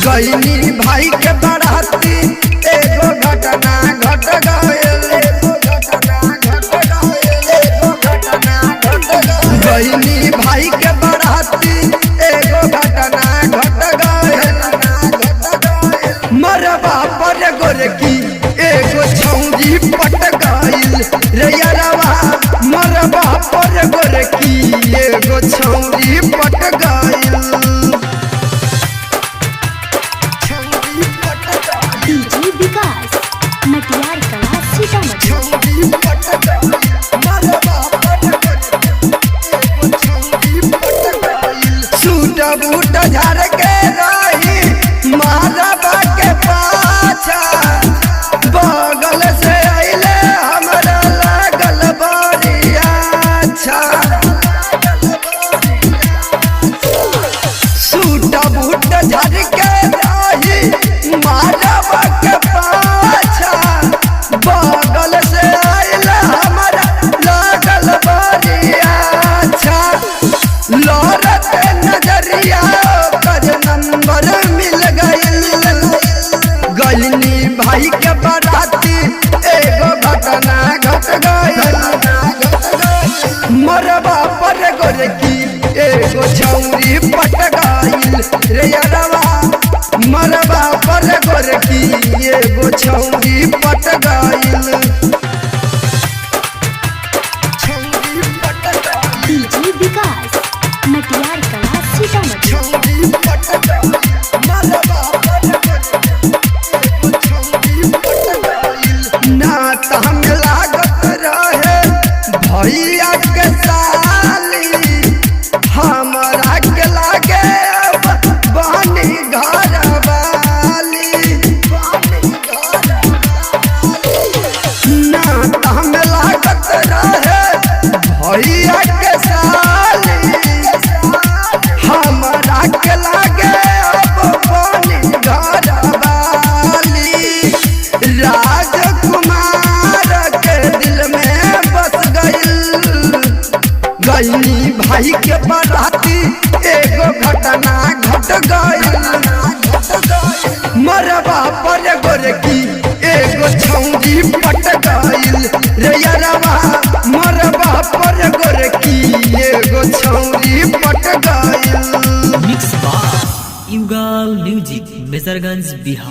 गईनी भाई के बाराती एगो घटना घट गइल। गईनी भाई के बाराती एगो घटना घट गइल। मरबा पर गोरकी एगो छौंगी पट गइल रे यारवा। मरबा पर गोरकी एगो छौंगी पट गइल। डीजे विकास मटियार कला सीतामढ़ी। सूट बूट झाड़ के रही मारबा के पाछा। बगल से अइले हमरा लागल बड़ी अच्छा। सूट बूट झाड़ के रही मारबा के पाछा। बगल से अइले हमरा लागल बड़ी अच्छा। लौरत नजरिया कर नंबर मिल गइल। गईनी भाई के बाराती एगो घटना घट गइल। मरबा पर गोरकी एगो छौरी पट गइल रे यारवा। मरबा पर गोरकी एगो छौरी पट गइल। डीजे विकास मटियार कला सीतामढ़ी। नाता में लागत रहे भैया के साली। हमरा के लागे बहनी घर वाली। नाता में लागत रहे भैया के साली। हमरा के लागे बहनी घर वाली। राजकुमार के दिल में बस गइल। गईनी भाई के बाराती एगो घटना घट गइल। मरबा पर गोरकी एगो छौंगी पट गइल रे यारवा। मरबा पर गोरकी एगो छौंगी पट गइल। मिक्स बाय युगल म्यूजिक मेजरगंज बिहार।